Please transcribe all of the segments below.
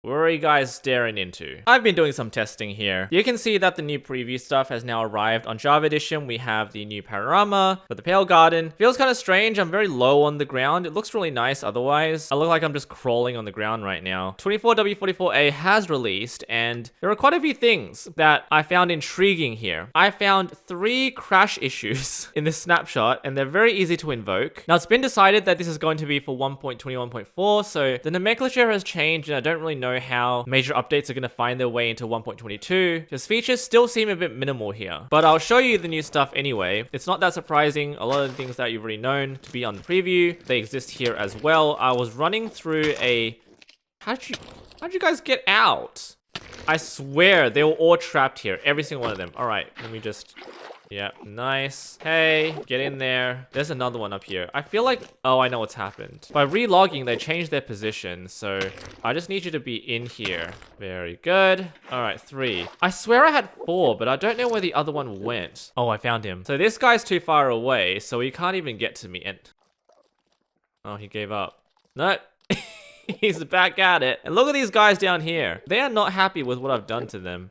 What are you guys staring into? I've been doing some testing here. You can see that the new preview stuff has now arrived on Java Edition. We have the new panorama for the Pale Garden. Feels kind of strange. I'm very low on the ground. It looks really nice otherwise. I look like I'm just crawling on the ground right now. 24W44A has released, and there are quite a few things that I found intriguing here. I found 3 crash issues in this snapshot, and they're very easy to invoke. Now, it's been decided that this is going to be for 1.21.4, so the nomenclature has changed, and I don't really know how major updates are going to find their way into 1.22, because features still seem a bit minimal here. But I'll show you the new stuff anyway. It's not that surprising. A lot of the things that you've already known to be on the preview, they exist here as well. I was running through a... How'd you guys get out? I swear they were all trapped here, every single one of them. All right, let me just... Yeah, nice. Hey, get in there. There's another one up here. I feel like... Oh, I know what's happened. By relogging, they changed their position. So I just need you to be in here. Very good. All right, 3. I swear I had 4, but I don't know where the other one went. Oh, I found him. So this guy's too far away, so he can't even get to me. And... Oh, he gave up. No. He's back at it. And look at these guys down here. They are not happy with what I've done to them.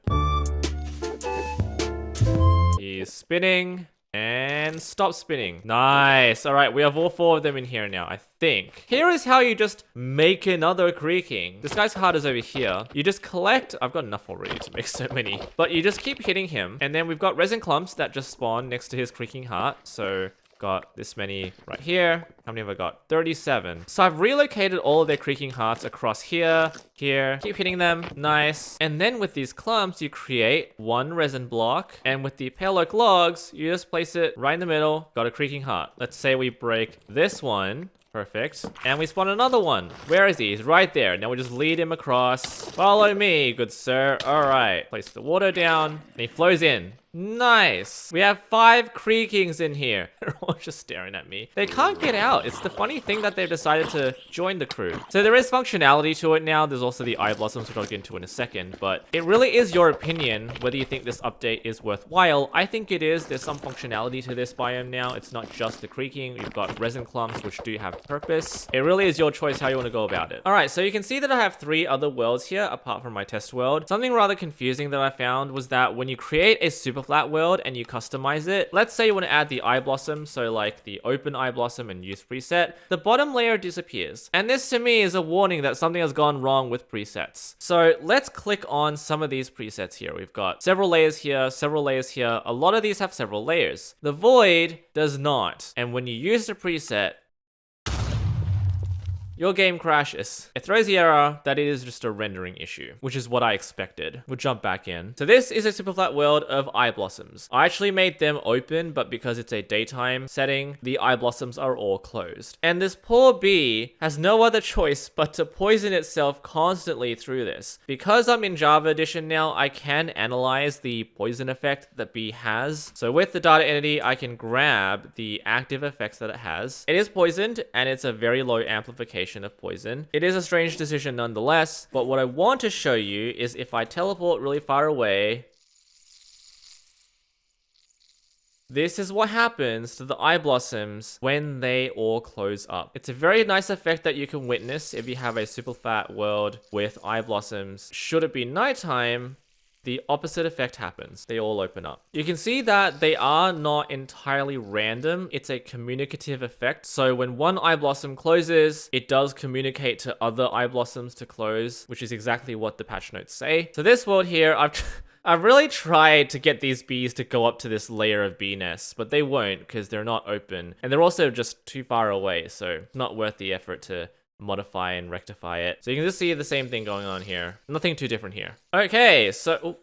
He's spinning and stop spinning. Nice. All right, we have all 4 of them in here now, I think. Here is how you just make another creaking. This guy's heart is over here. You just collect... I've got enough already to make so many. But you just keep hitting him. And then we've got resin clumps that just spawn next to his creaking heart. So... got this many right here. How many have I got? 37. So I've relocated all of their creaking hearts across here, here. Keep hitting them. Nice. And then with these clumps, you create 1 resin block. And with the pale oak logs, you just place it right in the middle. Got a creaking heart. Let's say we break this one. Perfect. And we spawn another one. Where is he? He's right there. Now we just lead him across. Follow me, good sir. All right. Place the water down. And he flows in. Nice. We have 5 creakings in here. They're all just staring at me. They can't get out. It's the funny thing that they've decided to join the crew. So there is functionality to it now. There's also the eye blossoms, which I'll get into in a second. But it really is your opinion whether you think this update is worthwhile. I think it is. There's some functionality to this biome now. It's not just the creaking. We've got resin clumps, which do have purpose. It really is your choice how you want to go about it. All right, so you can see that I have 3 other worlds here apart from my test world. Something rather confusing that I found was that when you create a super flat world and you customize it, let's say you want to add the eye blossom, so like the open eye blossom and use preset, the bottom layer disappears. And this to me is a warning that something has gone wrong with presets. So let's click on some of these presets here. We've got several layers here, several layers here. A lot of these have several layers. The void does not. And when you use the preset, your game crashes. It throws the error that it is just a rendering issue, which is what I expected. We'll jump back in. So this is a super flat world of eye blossoms. I actually made them open, but because it's a daytime setting, the eye blossoms are all closed. And this poor bee has no other choice but to poison itself constantly through this. Because I'm in Java Edition now, I can analyze the poison effect that bee has. So with the data entity, I can grab the active effects that it has. It is poisoned, and it's a very low amplification of poison. It is a strange decision nonetheless, but what I want to show you is if I teleport really far away, this is what happens to the eye blossoms when they all close up. It's a very nice effect that you can witness if you have a super flat world with eye blossoms. Should it be nighttime, the opposite effect happens. They all open up. You can see that they are not entirely random. It's a communicative effect. So when one eye blossom closes, it does communicate to other eye blossoms to close, which is exactly what the patch notes say. So this world here, I've really tried to get these bees to go up to this layer of bee nests, but they won't because they're not open. And they're also just too far away, so it's not worth the effort to modify and rectify it. So you can just see the same thing going on here. Nothing too different here. Okay, so...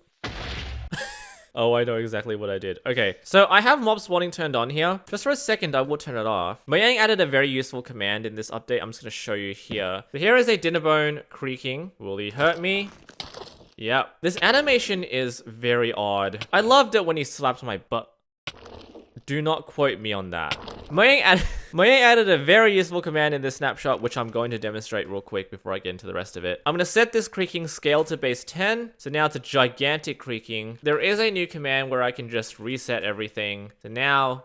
Oh, I know exactly what I did. Okay, so I have mob spawning turned on here. Just for a second, I will turn it off. Mojang added a very useful command in this update. I'm just going to show you here. So here is a dinner bone creaking. Will he hurt me? Yep. This animation is very odd. I loved it when he slapped my butt. Do not quote me on that. Mojang added a very useful command in this snapshot, which I'm going to demonstrate real quick before I get into the rest of it. I'm going to set this creaking scale to base 10. So now it's a gigantic creaking. There is a new command where I can just reset everything. So now...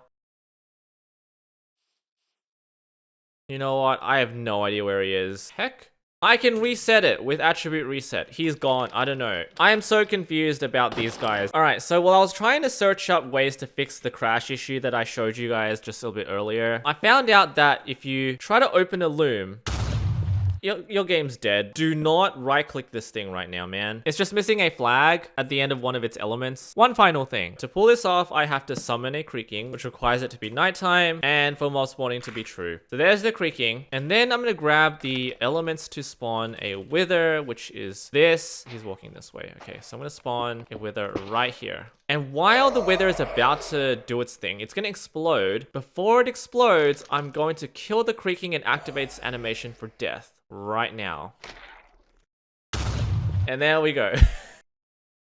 You know what? I have no idea where he is. Heck? I can reset it with attribute reset. He's gone. I don't know. I am so confused about these guys. All right, so while I was trying to search up ways to fix the crash issue that I showed you guys just a little bit earlier, I found out that if you try to open a loom, your game's dead. Do not right-click this thing right now, man. It's just missing a flag at the end of one of its elements. One final thing. To pull this off, I have to summon a creaking, which requires it to be nighttime and for mob spawning to be true. So there's the creaking. And then I'm going to grab the elements to spawn a wither, which is this. He's walking this way. Okay, so I'm going to spawn a wither right here. And while the wither is about to do its thing, it's going to explode. Before it explodes, I'm going to kill the creaking and activate its animation for death right now. And there we go.